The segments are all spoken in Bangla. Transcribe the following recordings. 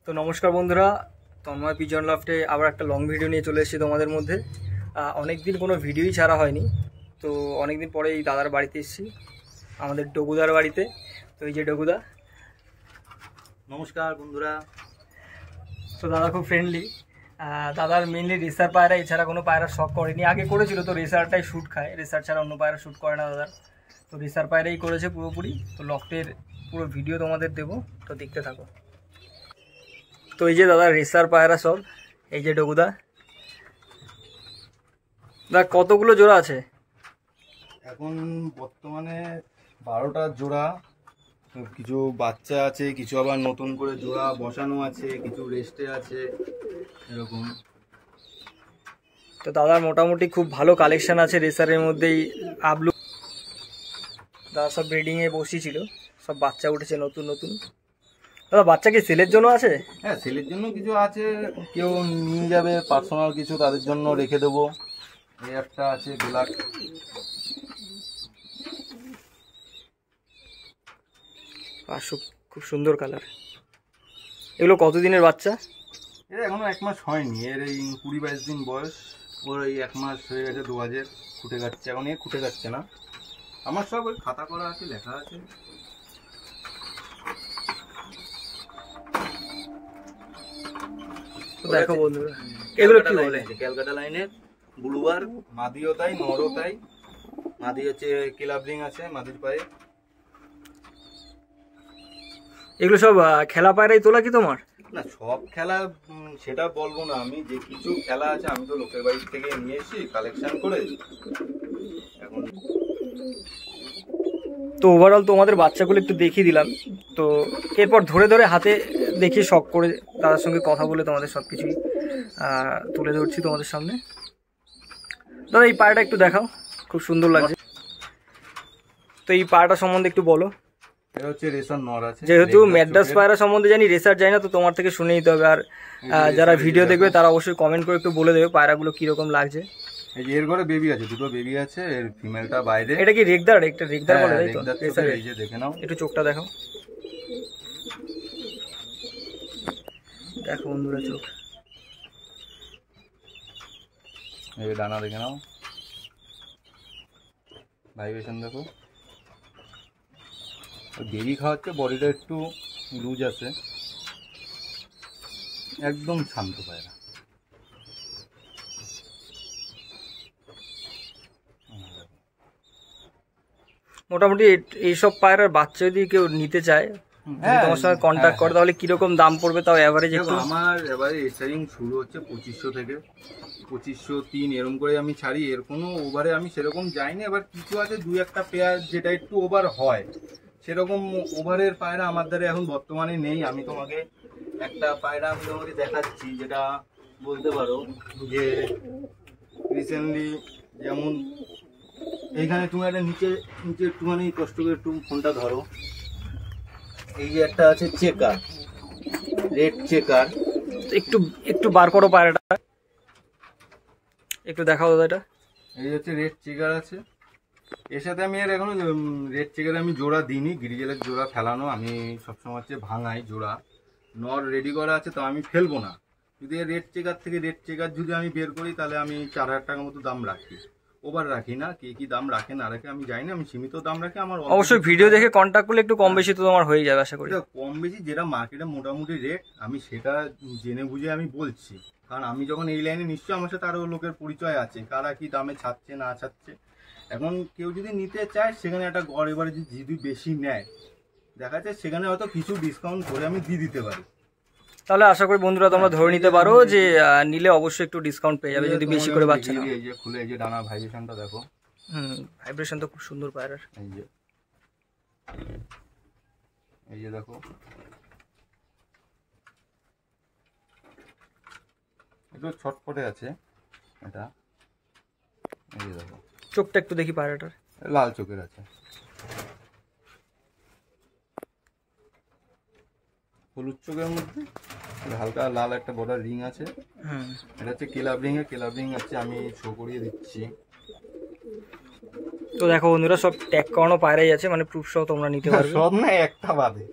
তো নমস্কার বন্ধুরা, তন্ময় পিজন লফটে আবার একটা লং ভিডিও নিয়ে চলে এসেছি তোমাদের মধ্যে। অনেক দিন কোনো ভিডিওই ছাড়া হয়নি, তো অনেক দিন পরে এই দাদার বাড়িতে এসেছি, আমাদের ডগুদার বাড়িতে। তো এই যে ডগুদা। নমস্কার বন্ধুরা। তো দাদা খুব ফ্রেন্ডলি। দাদার মেনলি রেসার পায়রা, এছাড়া কোনো পায়রা শখ করেনি। আগে করেছিল, তো রেসারটাই শ্যুট খায়, রেসার ছাড়া অন্য পায়রা শ্যুট করে না দাদার। তো রেসার পায়রাই করেছে পুরোপুরি। তো লফটের পুরো ভিডিও তোমাদের দেবো, তো দেখতে থাকো। তো এই যে দাদা রেসার পায়রা সব, এই যে ডগুদা। দা কতগুলো জোড়া আছে এখন বর্তমানে 12টা জোড়া, কিছু বাচ্চা আছে, কিছু আবার নতুন করে জোড়া বসানো আছে, কিছু রেস্টে আছে, এরকম। তো দাদার মোটামুটি খুব ভালো কালেকশন আছে রেসারের মধ্যেই। আবলু দাদা সব ব্রিডিংয়ে বসিয়েছিল, সব বাচ্চা উঠেছে নতুন নতুন। দাদা বাচ্চা কি সেলের জন্য আছে? হ্যাঁ, সেলের জন্য কিছু আছে, কেউ নিয়ে যাবে পার্সোনাল কিছু, তাদের জন্য রেখে দেবো। এই একটা আছে ব্ল্যাক, আর খুব সুন্দর কালার। এগুলো কতদিনের বাচ্চা? এর এখনো 1 মাস হয়নি, এর এই 20-22 দিন বয়স। ওর এই 1 মাস হয়ে গেছে, 2000 খুঁটে যাচ্ছে। এখন এ খুঁটে যাচ্ছে না, আমার সব ওই খাতা করা আছে, লেখা আছে। দেখো বন্ধুরা, এগুলো কি বলে? ক্যালকাটা লাইনের ব্লুবার, মাদিও তাই, নরও তাই। মাদি হচ্ছে ক্লাবরিং আছে মাদির পায়ে। এগুলো সব খেলা পায়রাই তোলা কি তোমার? না, সব খেলা সেটা বলবো না আমি, যে কিছু খেলা আছে আমি তো লোকের বাড়ি থেকে নিয়ে এসেছি কালেকশন করে। এখন তো ওভারঅল তোমাদের বাচ্চাগুলো একটু দেখিয়ে দিলাম। তো এরপর ধরে ধরে হাতে দেখিয়ে শখ করে তাদের সঙ্গে কথা বলে তোমাদের সব কিছুই তুলে ধরছি তোমাদের সামনে। দাদা এই পায়রাটা একটু দেখাও, খুব সুন্দর লাগছে। তো এই পায়রাটা সম্বন্ধে একটু বলো। এটা হচ্ছে রেসার নর আছে। যেহেতু ম্যাড্রাস পায়রা সম্বন্ধে জানি, রেসার জানি না, তো তোমার থেকে শুনে নিতে হবে। আর যারা ভিডিও দেখবে তারা অবশ্যই কমেন্ট করে একটু বলে দেবে পায়রাগুলো কিরকম লাগছে। এই যে এর ঘরে বেবি আছে, দুটো বেবি আছে, এর ফিমেলটা বাইরে। এটা কি রেগদার? একটা রেগদার বলে, তাই তো? এই যে দেখে নাও, একটু চোখটা দেখো, দেখো বন্ধুরা চোখ। এই ডানা দেখে নাও, ভাইব্রেশন দেখো। বেবি খাওয়াচ্ছে, বডিটা একটু লুজ আছে, একদম শান্ত পায়রা। মোটামুটি এইসব পায়রার বাচ্চা যদি কেউ নিতে চায়, তোমার সঙ্গে কন্ট্যাক্ট করে, তাহলে কিরকম দাম পড়বে তাও এভারেজ একটু? আমার এবারে রেসারিং শুরু হচ্ছে 2500 থেকে, 2503 এরকম করে আমি ছাড়ি। এর কোনো ওভারে আমি সেরকম যাইনি। এবার কিছু আছে 2-1টা পেয়ার যেটা একটু ওভার হয়, সেরকম ওভারের পায়রা আমার দ্বারা এখন বর্তমানে নেই। আমি তোমাকে একটা পায়রা আমি তোমাকে দেখাচ্ছি, যেটা বলতে পারো যে রিসেন্টলি, যেমন এইখানে তুমি একটা নিচে নিচে একটুখানি কষ্ট করে একটু ফোনটা ধরো। এই যে একটা আছে চেকার, রেড চেকার। একটু একটু বার করো পায়রাটা, একটু দেখাও দাদা। এটা এই হচ্ছে রেড চেকার আছে। এর সাথে আমি এর এখনো রেড চেকারে আমি জোড়া দিইনি, গ্রিজেলের জোড়া ফেলানো। আমি সবসময় হচ্ছে ভাঙাই জোড়া। নর রেডি করা আছে, তো আমি ফেলবো না। যদি রেড চেকার থেকে রেড চেকার যদি আমি বের করি, তাহলে আমি 4000 টাকার মতো দাম রাখি, ওভার রাখি না। কি দাম রাখে না রাখে আমি জানি না, আমি সীমিত দাম রাখি। আমার অবশ্যই ভিডিও দেখে কন্ট্যাক্ট করলে একটু কম বেশি তো তোমার হয়ে যাবে আশা করি। কম বেশি যেটা মার্কেটে মোটামুটি রেট, আমি সেটা জেনে বুঝে আমি বলছি। কারণ আমি যখন এই লাইনে, নিশ্চয়ই আমার সাথে আরও লোকের পরিচয় আছে, কারা কি দামে ছাড়ছে না ছাড়ছে। এখন কেউ যদি নিতে চায়, সেখানে একটা গড় এবারে যদি বেশি নেয়, দেখা যায় সেখানে হয়তো কিছু ডিসকাউন্ট করে আমি দিয়ে দিতে পারি। তাহলে আশা করি বন্ধুরা তোমরা ধরে নিতে পারো যে নিলে অবশ্যই একটু ডিসকাউন্ট পেয়ে যাবে যদি বেশি করে বাচ্চা নাও। এই যে খুলে, এই যে ডানা ভাইব্রেশনটা দেখো। ভাইব্রেশন তো খুব সুন্দর পায়রার। এই যে দেখো, একটু ছটপটে আছে এটা। এই যে দেখো, চোখটা একটু দেখি পায়রাটার, লাল চোখের আছে, হলুদ চোখের মধ্যে হালকা লাল একটা বড় রিং আছে। এটা হচ্ছে ক্লাবরিং এর, ক্লাবরিং আছে, আমি শো করিয়ে দিচ্ছি। তো দেখো বন্ধুরা, সব ট্যাগ করানো পায়রাই আছে, মানে প্রুফ সহ তোমরা নিতে পারবে। সব না, একটা বাদে,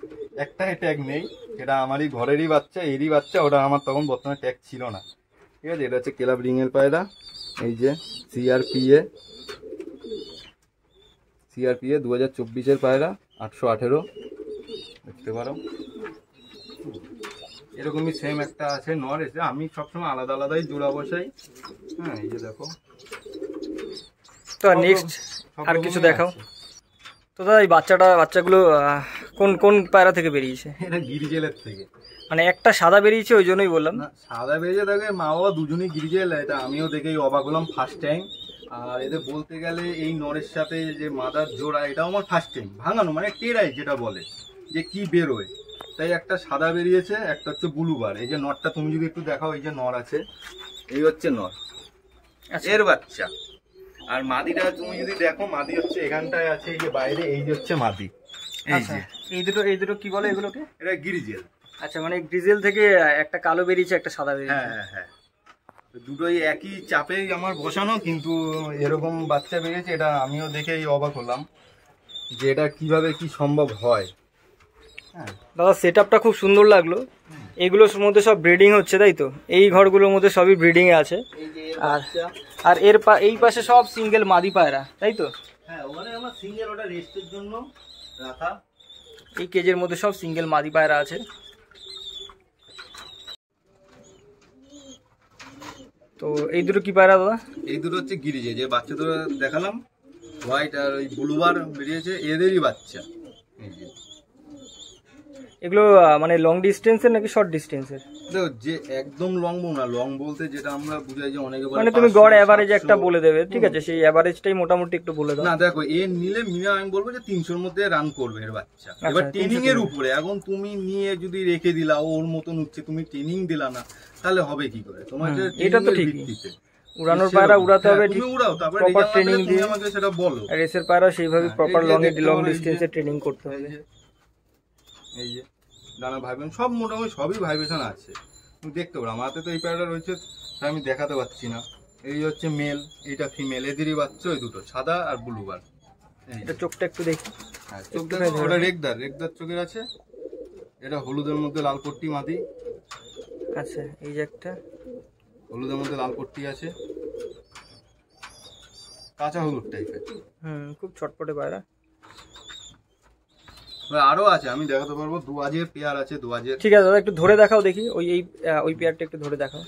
একটাই ট্যাগ নেই। এটা আমারই ঘরেরই বাচ্চা, এরই বাচ্চা, ওটা আমার তখন বর্তমানে ট্যাগ ছিল না, ঠিক আছে। এটা হচ্ছে ক্লাব রিংয়ের পায়রা, এই যে সিআরপিএ 2024-এর পায়রা, 818 দেখতে পারো। এরকমই সেম একটা আছে নর, এসে আমি সবসময় আলাদা আলাদাই জোড়া বসাই। হ্যাঁ, এই যে দেখো। তো নেক্সট আর কিছু দেখাও তো দাদা। এই বাচ্চাগুলো কোন কোন পায়রা থেকে বেরিয়েছে? এটা গিরিজেলের থেকে। মানে একটা সাদা বেরিয়েছে, ওই জন্যই বললাম। না, সাদা বেরিয়ে থাকে, মা বাবা দুজনেই গিরিজেল, এটা আমিও দেখেই অবাক হলাম ফার্স্ট টাইম। আর এদের বলতে গেলে এই নরের সাথে যে মাদার জোড়া, এটাও আমার ফার্স্ট টাইম ভাঙানো, মানে টেরাই যেটা বলে যে কি বেরোয়। তাই একটা সাদা বেরিয়েছে, একটা হচ্ছে ব্লুবার। এই যে নরটা তুমি যদি একটু দেখাও, এই যে নর আছে, এই হচ্ছে নর, এর বাচ্চা। আর মাদিটা তুমি যদি দেখো, মাদি হচ্ছে এখানটায় আছে, এই যে বাইরে, এই যে হচ্ছে মাদি। এই দুটো কি বলে এগুলোকে? এটা গিরিজেল। আচ্ছা, মানে গ্রিজেল থেকে একটা কালো বেরিয়েছে, একটা সাদা বেরিয়েছে। হ্যাঁ হ্যাঁ, দুটোই একই চাপেই আমার বসানো, কিন্তু এরকম বাচ্চা বেরিয়েছে, এটা আমিও দেখেই অবাক হলাম যে এটা কিভাবে কি সম্ভব হয়। হ্যাঁ দাদা, সেট আপটা খুব সুন্দর লাগলো। এগুলোর মধ্যে সব ব্রিডিং হচ্ছে, তাই তো? এই ঘরগুলোর মধ্যে সবই ব্রিডিং এ আছে। আর এই পাশে সব সিঙ্গেল মাদি পায়রা, তাই তো? হ্যাঁ, ওখানে আমার সিঙ্গেল, ওটা রেস্টের জন্য রাখা। এই কেজের মধ্যে সব সিঙ্গেল মাদি পায়রা আছে। তো এই দুটো কি পায়রা দাদা? এই দুটো হচ্ছে গিরিজে, যে বাচ্চা দুটো দেখালাম, হোয়াইট আর ওই ব্লুবার বেরিয়েছে, এদেরই বাচ্চা। এই যে এগুলো মানে লং ডিস্টেন্সের নাকি শর্ট ডিস্টেন্সের? দেখো, যে একদম লং না, লং বলতে যেটা আমরা বুঝাই যে অনেকে বলে মানে তুমি গড় এভারেজ একটা বলে দেবে, ঠিক আছে? সেই এভারেজটাই মোটামুটি একটু বলে দাও না। দেখো, এর নিলে মিনিমাম আমি বলবো যে 300-র মধ্যে রান করবে এর বাচ্চা। এবার ট্রেনিং এর উপরে, এখন তুমি নিয়ে যদি রেখে দিলা, ওর মতন উঠছে, তুমি ট্রেনিং দিলা না, তাহলে হবে কি করে? তোমার এটা তো ঠিক, উড়ানোর পায়রা উড়াতে হবে, তুমি উড়াও, তারপরে প্রপার ট্রেনিং দিয়ে আমাকে সেটা বলো। আর রেসের পায়রা সেইভাবে প্রপার লং ডিস্টেন্সে ট্রেনিং করতে হবে। এই যে ডানা ভাইব্রেশন সব মোটামুটি সবই ভাইব্রেশন আছে, তুমি দেখতে পারো। আমার হাতে তো এই পায়রাটা রয়েছে, তাই আমি দেখাতে পারছি না। এই হচ্ছে মেল, এইটা ফিমেল, এদেরই বাচ্চা ওই দুটো, সাদা আর ব্লুবার। এটা চোখটা একটু দেখি। হ্যাঁ, চোখটা ওটা রেগদার চোখের আছে। এটা হলুদের মধ্যে লাল পট্টি মাদি। আচ্ছা, এই যে একটা হলুদের মধ্যে লাল পট্টি আছে, কাঁচা হলুদ টাইপের। খুব ছটপটে পায়রা। আরো আছে, আমি দেখাতে পারবো। দুয়াজের পেয়ার আছে, দুয়াজের। ঠিক আছে দাদা, একটু ধরে দেখাও দেখি, ওই পেয়ারটা একটু ধরে দেখাও।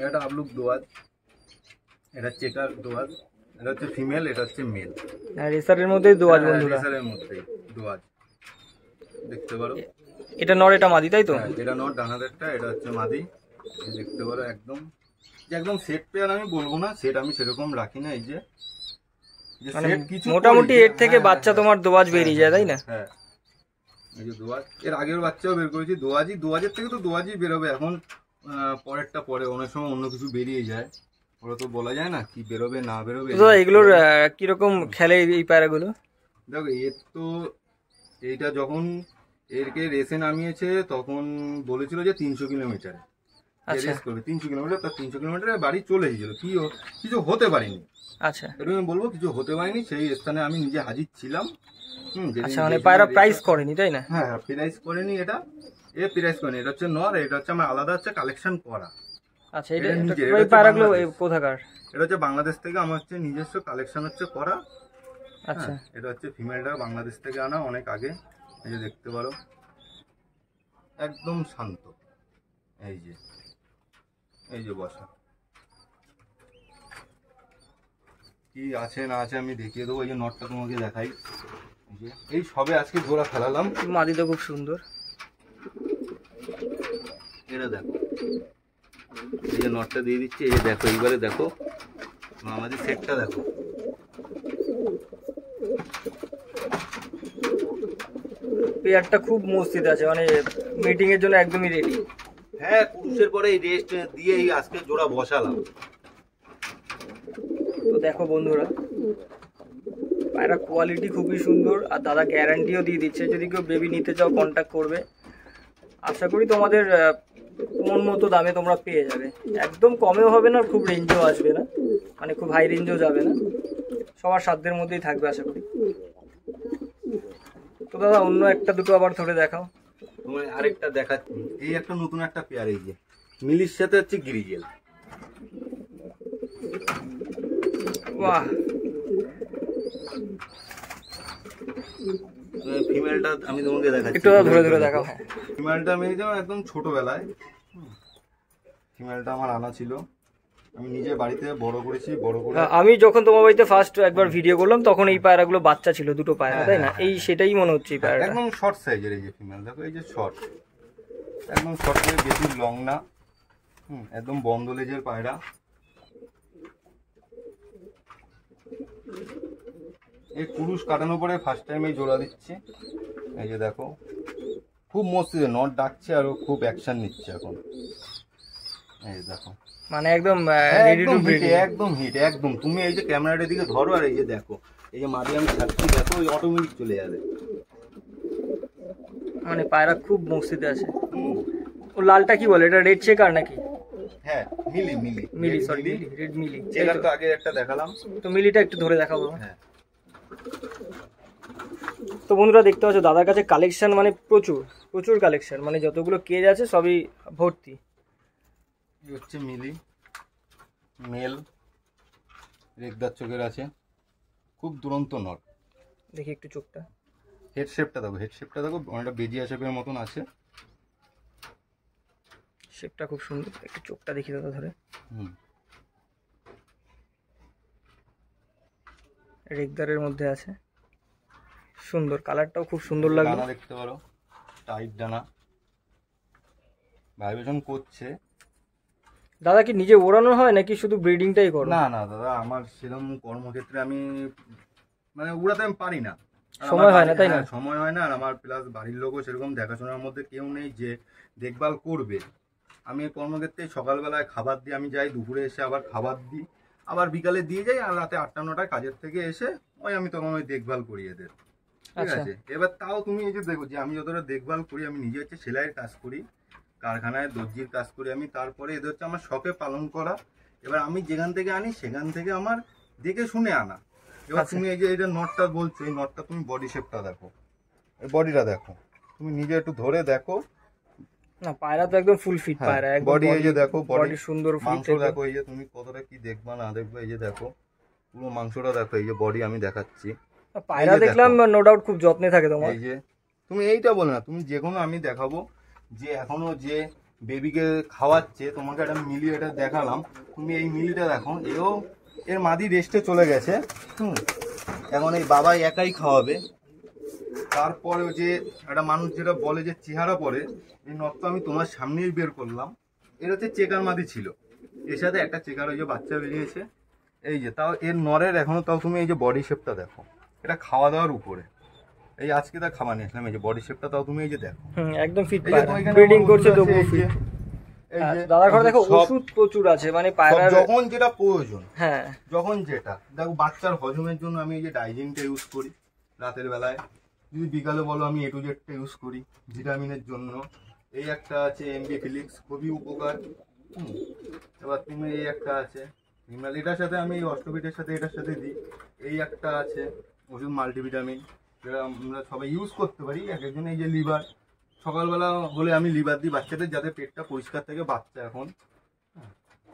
এটা আবলুক দোয়াজ, এটা চেকার দোয়াজ। এটা হচ্ছে ফিমেল, এটা হচ্ছে মেল। রেসারের মধ্যেই দোয়াজ বন্ধুরা, রেসারের মধ্যেই দোয়াজ দেখতে পারো। এটা নর, এটা মাদি, তাই তো? এটা নর, ডানাদেরটা, এটা হচ্ছে মাদি। দেখতে পারো একদম সেট পেয়ার আমি বলবো না, সেট আমি সেরকম রাখি না। এই যে মোটামুটি এর থেকে বাচ্চা তোমার দোয়াজ বেরিয়ে যায়, তাই না? হ্যাঁ, এই যে দোয়াজ, এর আগের বাচ্চাও বের করেছি দোয়াজের থেকে তো দোয়াজই বেরোবে। এখন পরেরটা পরে, অনেক সময় অন্য কিছু বেরিয়ে যায়, ওরা তো বলা যায় না কি বেরোবে না বেরোবে। এগুলোর কিরকম খেলে এই পায়রাগুলো? দেখো, এর তো এইটা যখন এরকে রেসে নামিয়েছে, তখন বলেছিল যে 300 কিলোমিটারে রেস করবে, 300 কিলোমিটার। তার 300 কিলোমিটারে বাড়ি চলে এসেছিল, কিছু হতে পারেনি। আচ্ছা, এটা আমি বলবো কিছু হতে পারেনি, সেই স্থানে আমি নিজে হাজির ছিলাম। আচ্ছা, মানে পায়রা প্রাইস করেনি, তাই না? হ্যাঁ, প্রাইস করেনি। এটা প্রাইস করেনি, এটা হচ্ছে নর, এটা হচ্ছে আমার আলাদা হচ্ছে কালেকশন করা। আচ্ছা, এই পায়রাগুলো কোথাকার? এটা হচ্ছে বাংলাদেশ থেকে আমার হচ্ছে নিজস্ব কালেকশন হচ্ছে করা। আচ্ছা, এটা হচ্ছে ফিমেলটা বাংলাদেশ থেকে আনা অনেক আগে। এই যে দেখতে পারো, একদম শান্ত। এই যে বসা, কি আছে না আছে আমি দেখিয়ে দেবো। এই যে নটটা তোমাকে দেখাই, এই সবে আজকে জোড়া ফেলালাম। মাদি তো খুব সুন্দর। এটা দেখো, এই যে নটটা দিয়ে দিচ্ছি, এই যে দেখো, এইবারে দেখো আমাদের সেটটা দেখো। পেয়ারটা খুব মস্তিতে আছে, মানে মিটিং এর জন্য একদমই রেডি। হ্যাঁ, পুরুষের পরে এই রেস্ট দিয়ে এই আজকে জোড়া বসালাম। তো দেখো বন্ধুরা, পায়রা কোয়ালিটি খুবই সুন্দর, আর দাদা গ্যারান্টিও দিয়ে দিচ্ছে। যদি কেউ বেবি নিতে চাও কন্ট্যাক্ট করবে, আশা করি তোমাদের মন মতো দামে তোমরা পেয়ে যাবে। একদম কমেও হবে না, খুব রেঞ্জেও আসবে না, মানে খুব হাই রেঞ্জেও যাবে না, সবার সাধ্যের মধ্যেই থাকবে আশা করি। তো দাদা, অন্য একটা দুটো আবার ধরে দেখাও। তোমার আরেকটা দেখাচ্ছি, এই একটা নতুন একটা পেয়ার, এই যে মিলির সাথে হচ্ছে গ্রিজেল। বাহ, ফিমেলটা আমি তোমাকে দেখাচ্ছি, একটু ধরে ধরে দেখাও। হ্যাঁ, ফিমেলটা আমি যেমন একদম ছোটবেলায় ফিমেলটা আমার আনা ছিল, আমি নিজে বাড়িতে বড় করেছি, বড় করে। আমি যখন তোমার বাড়িতে ফার্স্ট একবার ভিডিও করলাম তখন এই পায়রাগুলো বাচ্চা ছিল, দুটো পায়রা, তাই না? এই সেটাই মনে হচ্ছে এই পায়রাটা। একদম শর্ট সাইজের এই যে ফিমেল, দেখো এই যে শর্ট, একদম শর্ট সাইজ, বেশি লং না, একদম বন্ধ লেজের পায়রা। এই কুরুশ কাটানোর পরে ফার্স্ট টাইম এই জোড়া দিচ্ছি। এই যে দেখো খুব মস্তিতে নট ডাকছে আর খুব অ্যাকশন নিচ্ছে এখন। এই দেখো মানে একদম রেডি টু ব্রিড, একদম হিট একদম। তুমি এই যে ক্যামেরাটার দিকে ধরো আর এই যে দেখো, এই যে মাদি আমি ছাড়ছি, দেখো ওই অটোমেটিক চলে যাবে। মানে পায়রা খুব মস্তিতে আছে। ও লালটা কি বলে, এটা রেড চেকার নাকি? হ্যাঁ, মিলি মিলি মিলি, সরি মিলি, রেড মিলি। চেকার তো আগে একটা দেখালাম, তো মিলিটা একটু ধরে দেখাবো। হ্যাঁ। তো বন্ধুরা দেখতে পাচ্ছ দাদার কাছে কালেকশন মানে প্রচুর প্রচুর কালেকশন, মানে যতগুলো কেজ আছে সবই ভর্তি। এই হচ্ছে মিলি, মেল, রেগদার চোখের আছে, খুব দুরন্ত নট। দেখি একটু চোখটা, হেড শেপটা দেখো, হেড শেপটা দেখো অনেকটা বেজিয়া শেপের মতন আছে। শেপটা খুব সুন্দর, একটু চোখটা দেখি দাদা ধরে। রেগদারের মধ্যে আছে, সুন্দর কালারটাও খুব সুন্দর লাগলো। ডানা দেখতে পারো, টাইট ডানা, ভাইব্রেশন করছে। দাদা কি নিজে ওড়ানো হয় নাকি শুধু ব্রিডিংটাই করো? না না দাদা, আমার সেরকম কর্মক্ষেত্রে আমি মানে উড়াতে আমি পারি না, সময় হয় না, তাই না? সময় হয় না, আর আমার প্লাস বাড়ির লোকও সেরকম দেখাশোনার মধ্যে কেউ নেই যে দেখভাল করবে। আমি এই কর্মক্ষেত্রে সকালবেলায় খাবার দিই, আমি যাই, দুপুরে এসে আবার খাবার দিই, আবার বিকালে দিয়ে যাই, আর রাতে 8টা-9টায় কাজের থেকে এসে ওই আমি তখন ওই দেখভাল করি এদের, ঠিক আছে। এবার তাও তুমি এই যে দেখো যে আমি যতটা দেখভাল করি, আমি নিজে হচ্ছে সেলাইয়ের কাজ করি, কারখানায় দর্জির কাজ করি আমি, তারপরে এদের হচ্ছে আমার শখে পালন করা। এবার আমি যেখান থেকে আনি সেখান থেকে আমার দেখে শুনে আনা। এবার তুমি এই যে এটা নটটা বলছো, এই নটটা তুমি বডি শেপটা দেখো, এই বডিটা দেখো, তুমি নিজে একটু ধরে দেখো না, পায়রা তো একদম ফুল ফিট পায়রা, একদম বডি, এই যে দেখো বডি সুন্দর, মাংস দেখো, এই যে তুমি কতটা কি দেখবা না দেখবে, এই যে দেখো পুরো মাংসটা দেখো, এই যে বডি আমি দেখাচ্ছি। পায়রা দেখলাম নো ডাউট খুব যত্নে থাকে তোমার। এই যে তুমি এইটা বলে না, তুমি যে কোনো আমি দেখাবো যে এখনো যে বেবিকে খাওয়াচ্ছে, তোমাকে একটা মিলি এটা দেখালাম, তুমি এই মিলিটা দেখো, এও এর মাদি রেস্টে চলে গেছে, এখন এই বাবাই একাই খাওয়াবে। তারপরে যে একটা মানুষ যেটা বলে যে চেহারা পরে, এই নটটা আমি তোমার সামনেই বের করলাম। এর হচ্ছে চেকার মাদি ছিল, এর সাথে একটা চেকার ওই যে বাচ্চা বেরিয়েছে। এই যে তাও এর নরের এখনো, তাও তুমি এই যে বডি শেপটা দেখো, এটা খাওয়া দাওয়ার উপরে। এই আজকে তা খাবার নিয়ে আসলাম, এই যে বডি শেপটা তাও তুমি এই যে দেখো, একদম ফিট পায়রা, ব্রিডিং করছে তবু ফিট। দাদা ঘরে দেখো ওষুধ প্রচুর আছে, মানে পায়রা যখন যেটা প্রয়োজন, হ্যাঁ যখন যেটা দেখো, বাচ্চার হজমের জন্য আমি এই যে ডাইজিনটা ইউজ করি রাতের বেলায়, যদি বিকালে বলো আমি A to Z-টা ইউজ করি ভিটামিনের জন্য। এই একটা আছে এমবি ফিলিক্স, খুবই উপকার। এবার তুমি এই একটা আছে হিমাল, এটার সাথে আমি এই অস্টোবিটের সাথে এটার সাথে দিই। এই একটা আছে ওষুধ মাল্টিভিটামিন, যেটা আমরা সবাই ইউজ করতে পারি। এক একজন এই যে লিভার, সকালবেলা হলে আমি লিভার দিই বাচ্চাদের, যাতে পেটটা পরিষ্কার থাকে। বাচ্চা এখন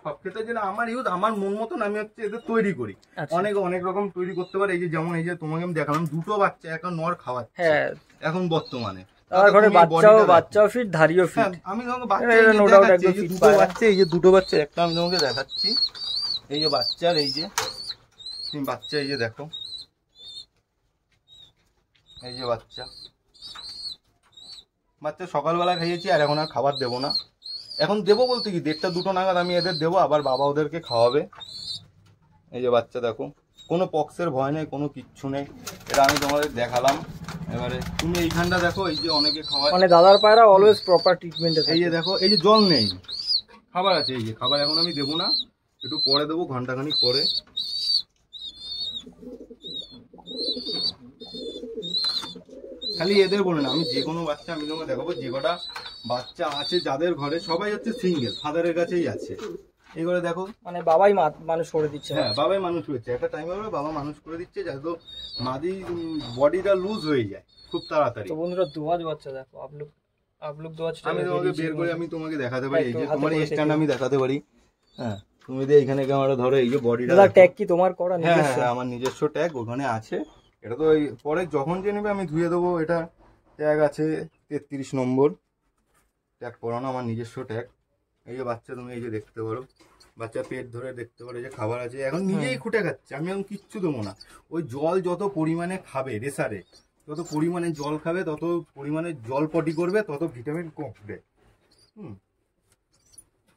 সব ক্ষেত্রে যেটা আমার ইউজ, আমার মন মতন আমি হচ্ছে এদের তৈরি করি। অনেক অনেক রকম তৈরি করতে পারে। এই যে যেমন এই যে তোমাকে আমি দেখালাম, দুটো বাচ্চা এখন নর খাওয়াচ্ছে এখন বর্তমানে। আমার ঘরে বাচ্চাও ফিট, ধারিও ফিট। আমি তোমাকে বাচ্চা দুটো বাচ্চা, এই যে দুটো বাচ্চা একটা আমি তোমাকে দেখাচ্ছি। এই যে বাচ্চার, এই যে তুমি বাচ্চা এই যে দেখো, এই যে বাচ্চা বাচ্চা সকালবেলা খাইয়েছি, আর এখন আর খাবার দেবো না। এখন দেবো বলতে কি 1:30-2টো নাগাদ আমি এদের দেবো, আবার বাবা ওদেরকে খাওয়াবে। এই যে বাচ্চা দেখো, কোনো পক্সের ভয় নেই, কোনো কিচ্ছু নেই। এটা আমি তোমাদের দেখালাম। এবারে তুমি এইখানটা দেখো, এই যে অনেকে খাওয়ায়, মানে দাদার পায়রা অলওয়েজ প্রপার ট্রিটমেন্ট আছে। এই যে দেখো, এই যে জল নেই, খাবার আছে। এই যে খাবার এখন আমি দেবো না, একটু পরে দেবো, ঘন্টাখানিক পরে। খালি এদের বলে না, আমি যে কোনো বাচ্চা আমি তোমাকে দেখাবো। যে কটা বাচ্চা আছে যাদের ঘরে, সবাই হচ্ছে সিঙ্গেল, ফাদারের কাছেই আছে। এই করে দেখো, মানে বাবাই মানুষ করে দিচ্ছে। হ্যাঁ, বাবাই মানুষ করছে। একটা টাইমে বাবা মানুষ করে দিচ্ছে, যাতে মাদি বডিটা লুজ হয়ে যায় খুব তাড়াতাড়ি। তো বন্ধুরা, দুয়াজ বাচ্চা দেখো, আপলোক আপলোক দেওয়া আছে, আমি তোমাকে বের করে আমি তোমাকে দেখাতে পারি, এই যে তোমার স্ট্যান্ড আমি দেখাতে পারি। হ্যাঁ তুমি যে এইখানে ক্যামেরা ধরো, এই যে বডিটা দাদা ট্যাগ কি তোমার করা হ্যাঁ নিজস্ব? হ্যাঁ আমার নিজস্ব ট্যাগ ওখানে আছে। এটা তো ওই পরে যখন যে নেবে আমি ধুয়ে দেবো। এটা ট্যাগ আছে 33 নম্বর ট্যাগ পরানো, আমার নিজস্ব ট্যাগ। এই যে বাচ্চা তুমি এই যে দেখতে পারো, বাচ্চা পেট ধরে দেখতে পারো, এই যে খাবার আছে, এখন নিজেই খুঁটে খাচ্ছে, আমি এখন কিচ্ছু দেবো না। ওই জল যত পরিমাণে খাবে রেসারে, যত পরিমাণে জল খাবে তত পরিমাণে জল পটি করবে, তত ভিটামিন কমবে।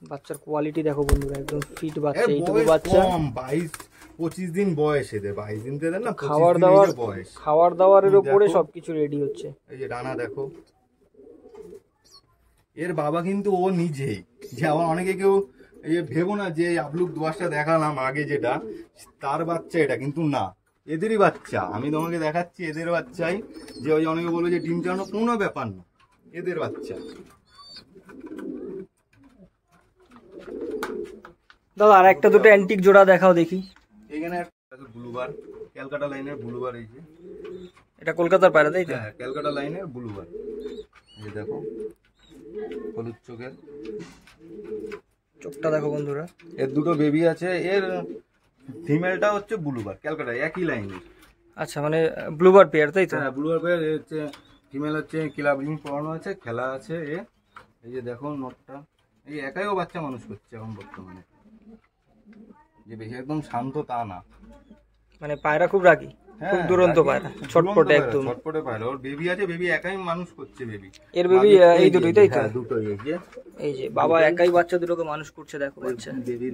বাচ্চার কোয়ালিটি দেখো বন্ধুরা, একদম ফিট বাচ্চা, এইটুকু বাচ্চা, 22-25 দিন বয়স, এদের 22 দিন দেন না, খাবার দাবার বয়স, খাবার দাবারের উপরে সবকিছু রেডি হচ্ছে। এই যে ডানা দেখো, এর বাবা কিন্তু ও নিজেই, যে আমার অনেকে কেউ এই যে ভেবো না যে আপলুক দোয়াশটা দেখালাম আগে যেটা তার বাচ্চা, এটা কিন্তু না, এদেরই বাচ্চা। আমি তোমাকে দেখাচ্ছি এদের বাচ্চাই, যে ওই অনেকে বলবে যে ডিম চালানো, কোনো ব্যাপার না, এদের বাচ্চা। দাদা আর একটা দুটো অ্যান্টিক জোড়া দেখাও দেখি। এখানে একটা ব্লুবার, ক্যালকাটা লাইনের ব্লুবার, এই যে এটা কলকাতার পায়রা তাই তো? হ্যাঁ ক্যালকাটা লাইনের ব্লুবার, এই যে দেখো হলুদ চোখের, চোখটা দেখো বন্ধুরা। এর দুটো বেবি আছে, এর ফিমেলটা হচ্ছে ব্লুবার ক্যালকাটা একই লাইনের। আচ্ছা মানে ব্লুবার পেয়ার তাই তো? হ্যাঁ ব্লুবার পেয়ার, হচ্ছে ফিমেল হচ্ছে ক্লাবিং পড়ানো আছে, খেলা আছে। এই যে দেখো নটটা, এই একাইও বাচ্চা মানুষ করছে এখন বর্তমানে, যে বেশি একদম শান্ত তা না, মানে পায়রা খুব রাগী, খুব দুরন্ত পায়রা, ছটপটে একদম ছটপটে পায়রা। ওর বেবি আছে, বেবি একাই মানুষ করছে বেবি। এর বেবি এই দুটোই তাই তো? হ্যাঁ দুটোই, এই যে বাবা একাই বাচ্চা দুটোকে মানুষ করছে দেখো বাচ্চা। বেবি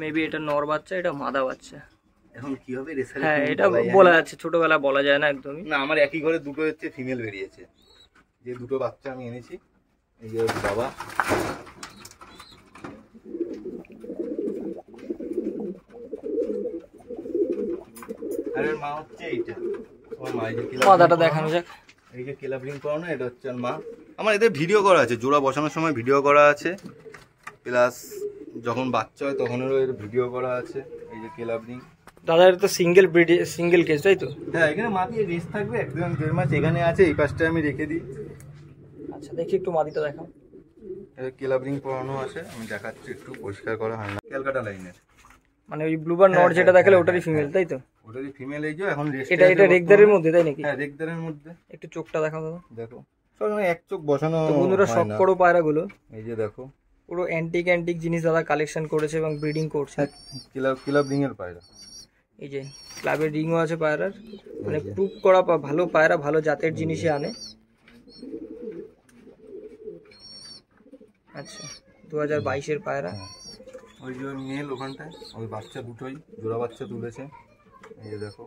মেবি এটা নর বাচ্চা, এটা মাদা বাচ্চা। এখন কি হবে রেসারে, হ্যাঁ এটা বলা যাচ্ছে, ছোটবেলা বলা যায় না একদমই। না আমার একই ঘরে দুটো হচ্ছে ফিমেল বেরিয়েছে, যে দুটো বাচ্চা আমি এনেছি। এই যে বাবা, আর এর মা হচ্ছে এইটা, আমার মা। এই যে মাদাটা দেখানো যাক, এই যে ক্লাবিং করানো, এটা হচ্ছে আর মা। আমার এদের ভিডিও করা আছে, জোড়া বসানোর সময় ভিডিও করা আছে, প্লাস যখন বাচ্চা হয় তখনেরও এর ভিডিও করা আছে। এই যে ক্লাবিং দাদা এটা তো সিঙ্গেল ব্রিড, সিঙ্গেল কেজ তাই তো? হ্যাঁ এখানে মা দিয়ে রেস থাকবে, একদম 1.5 মাস এখানে আছে, এই পাশটা আমি রেখে দিই। আচ্ছা দেখি একটু মাদিটা দেখাও। ক্লাবিং পরানো আছে, আমি দেখাচ্ছি, একটু পরিষ্কার করা হয় না। ক্যালকাটা লাইনের, মানে ওই ব্লুবার নর যেটা দেখালে ওটারই ফিমেল তাই তো? ওটারই ফিমেল। এই যে এখন এটা এটা রেগদারের মধ্যে তাই নাকি? হ্যাঁ রেগদারের মধ্যে। একটু চোখটা দেখাও দাদা। দেখো সব এক চোখ বসানো। তো বন্ধুরা শখ করো পায়রাগুলো, এই যে দেখো পুরো অ্যান্টিক অ্যান্টিক জিনিস দাদা কালেকশন করেছে এবং ব্রিডিং করছে। ক্লাবিং এর পায়রা, এই যে ক্লাবের রিংও আছে পায়রার, মানে প্রুভ করা ভালো পায়রা, ভালো জাতের জিনিসই আনে। আচ্ছা 2022-এর পায়রা। ওই যে মেল ওখানটায়, ওই বাচ্চা দুটোই জোড়া বাচ্চা তুলেছে। এই যে দেখো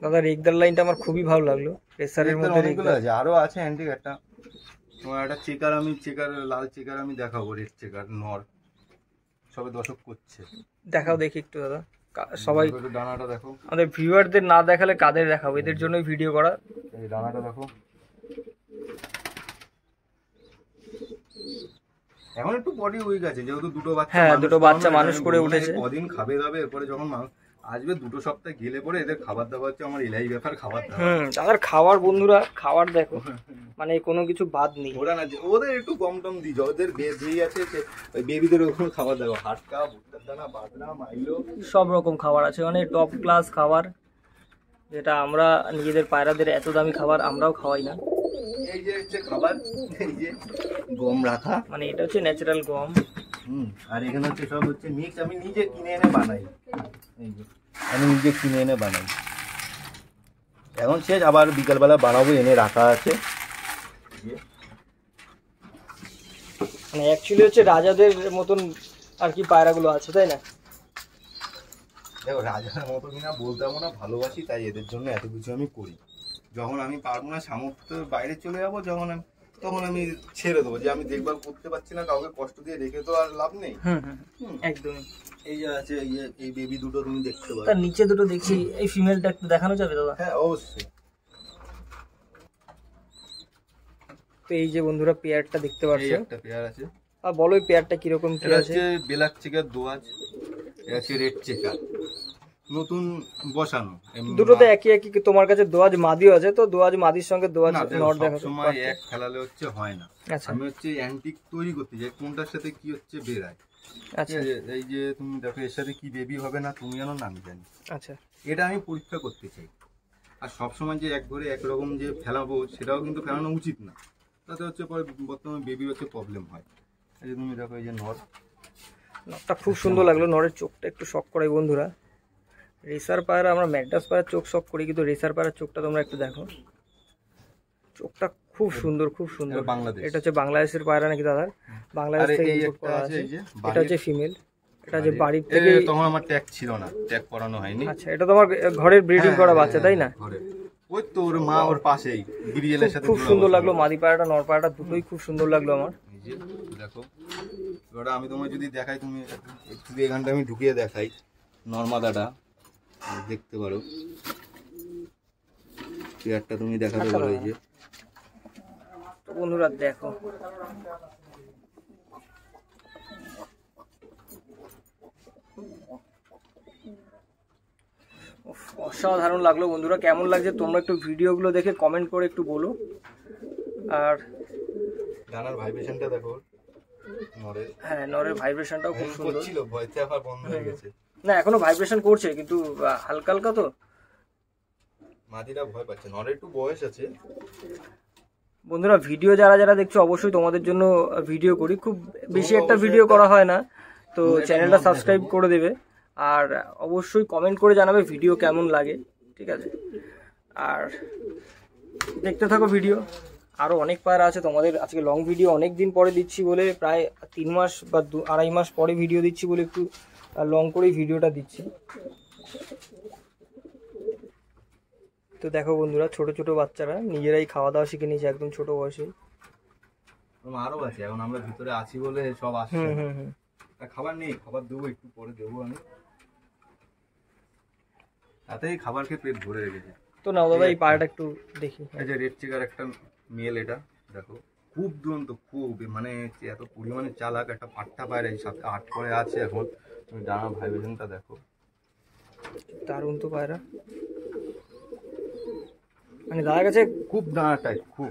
দাদা রেগদার লাইনটা আমার খুবই ভালো লাগলো, রেসারের মধ্যে অনেকগুলো আছে, আরো আছে অ্যান্টিক। একটা তোমার একটা চেকার, আমি চেকার লাল চেকার আমি দেখাবো, রেড চেকার নর, সবে দর্শক করছে, দেখাও দেখি একটু দাদা। সবাই ডানাটা দেখো, আমাদের ভিউয়ারদের না দেখালে কাদের দেখাবো, এদের জন্যই ভিডিও করা। এই ডানাটা দেখো, এখন একটু বডি উইক আছে যেহেতু দুটো বাচ্চা। হ্যাঁ দুটো বাচ্চা মানুষ করে উঠেছে, কদিন খাবে দাবে, এরপরে যখন আসবে 2 সপ্তাহ গেলে পরে এদের খাবার দাবার হচ্ছে আমার এলাই ব্যাপার, খাবার দাবার। তাদের খাবার বন্ধুরা, খাবার দেখো মানে কোনো কিছু বাদ নেই। ওরা না, ওদের একটু কম টম দিই, ওদের বেবি আছে, ওই বেবিদের ওরকম খাবার দাবার, হাটকা, ভুট্টার দানা, বাজরা, মাইলো, সব রকম খাবার আছে, অনেক টপ ক্লাস খাবার, যেটা আমরা নিজেদের পায়রাদের এত দামি খাবার আমরাও খাওয়াই না। এই যে হচ্ছে খাবার, এই যে গম রাখা, মানে এটা হচ্ছে ন্যাচারাল গম। আর এখানে হচ্ছে সব হচ্ছে মিক্স, আমি নিজে কিনে এনে বানাই। এই যে আমি নিজে কিনে এনে বানাই, এখন শেষ, আবার বিকালবেলা বানাবো, এনে রাখা আছে। মানে অ্যাকচুয়ালি হচ্ছে রাজাদের মতন আর কি পায়রাগুলো আছে তাই না? দেখো রাজার মতো কিনা বলতে পারবো না, ভালোবাসি তাই এদের জন্য এত কিছু আমি করি। যখন আমি পারবো না, সামর্থ্যের বাইরে চলে যাবো যখন, তখন আমি ছেড়ে দেবো, যে আমি দেখভাল করতে পারছি না, কাউকে কষ্ট দিয়ে রেখে তো আর লাভ নেই। একদমই। এই যে আছে, এই বেবি দুটো তুমি দেখতে পারো, তার নিচে দুটো দেখছি, এই ফিমেলটা একটু দেখানো যাবে দাদা? হ্যাঁ অবশ্যই। তো এই যে বন্ধুরা পেয়ারটা দেখতে পাচ্ছ, একটা পেয়ার আছে। আর বলো এই পেয়ারটা কিরকম কি আছে? ব্ল্যাক চেকার দোয়াজ, এটা হচ্ছে রেড চেকার। নতুন বসানো। দুটোতে একই একই তোমার কাছে দোয়াজ মাদিও আছে, তো দোয়াজ মাদির সঙ্গে দোয়াজ নর দেখা সময় এক ফেলালে হচ্ছে হয় না। আচ্ছা, আমি হচ্ছে অ্যান্টিক তৈরি করতে চাই, কোনটার সাথে কি হচ্ছে বেরায়। আচ্ছা এই যে তুমি দেখো এর সাথে কি বেবি হবে না তুমি জানো না আমি জানি, আচ্ছা, এটা আমি পরীক্ষা করতে চাই। আর সবসময় যে এক ঘরে একরকম যে ফেলাবো সেটাও কিন্তু ফেলানো উচিত না, তাতে হচ্ছে পরে বর্তমানে বেবি হচ্ছে প্রবলেম হয়। এই যে তুমি দেখো এই যে নরটা খুব সুন্দর লাগলো, নরের চোখটা একটু শক করাই বন্ধুরা। রেসার পায়রা আমরা ম্যাকডাস পায়রার চোখ শক করি, কিন্তু রেসার পায়রার চোখটা তোমরা একটু দেখো, চোখটা খুব সুন্দর, খুব সুন্দর। এটা হচ্ছে বাংলাদেশের পায়রা নাকি দাদা? বাংলাদেশ থেকে ইম্পোর্ট করা আছে। এটা হচ্ছে ফিমেল, এটা যে বাড়ির থেকে। তখন আমার ট্যাগ ছিল না, ট্যাগ করানো হয়নি। আচ্ছা, এটা তোমার ঘরের ব্রিডিং করা বাচ্চা তাই না? ওই তো ওর মা ওর পাশেই বিড়িয়েলের সাথে। খুব সুন্দর লাগলো মাদি পায়রাটা, নর পায়রাটা দুটোই খুব সুন্দর লাগলো আমার। এই যে দেখো, ওটা আমি তোমায় যদি দেখাই, তুমি একটু এখানটা আমি ঢুকিয়ে দেখাই, নরমাদাটা দেখতে পারো, চেয়ারটা তুমি দেখাতে পারো। এই যে বন্ধুরা দেখো, অসাধারণ লাগলো বন্ধুরা। কেমন লাগছে তোমরা একটু ভিডিওগুলো দেখে কমেন্ট করে একটু বলো। আর ডানার ভাইব্রেশনটা দেখো নরের। হ্যাঁ, নরের ভাইব্রেশনটাও খুব সুন্দর ছিল, ভয়তে আবার বন্ধ হয়ে গেছে। না, এখনো ভাইব্রেশন করছে কিন্তু হালকা হালকা। তো মাদিরা ভয় পাচ্ছে, নরের একটু বয়স আছে। বন্ধুরা ভিডিও যারা যারা দেখছো অবশ্যই তোমাদের জন্য ভিডিও করি, খুব বেশি একটা ভিডিও করা হয় না, তো চ্যানেলটা সাবস্ক্রাইব করে দেবে আর অবশ্যই কমেন্ট করে জানাবে ভিডিও কেমন লাগে, ঠিক আছে? আর দেখতে থাকো ভিডিও, আরও অনেক পায়রা আছে তোমাদের। আজকে লং ভিডিও অনেক দিন পরে দিচ্ছি বলে, প্রায় 3 মাস বা 2.5 মাস পরে ভিডিও দিচ্ছি বলে একটু লং করেই ভিডিওটা দিচ্ছি। তো দেখো বন্ধুরা, ছোট ছোট বাচ্চারা নিজেরাই খাওয়া দাওয়া শিখে নিয়েছে একদম ছোট বয়সে। আরো আছে, এখন আমরা ভিতরে আছি বলে সব আসছে। খাবার নেই, খাবার দেবো, একটু পরে দেবো আমি। তাতেই খাবার খেয়ে পেট ভরে রেখেছে। তো নাও দাদা এই পায়রাটা একটু দেখি। এই যে রেড চেকার একটা মেল, এটা দেখো খুব দুরন্ত, খুব মানে এত পরিমাণে চালাক একটা পাট্টা পায়রা, এই 7-8 করে আছে এখন। তুমি ডানা ভাইব্রেশনটা দেখো, দারুণ তো পায়রা, মানে দাদার কাছে খুব ডানাটাই খুব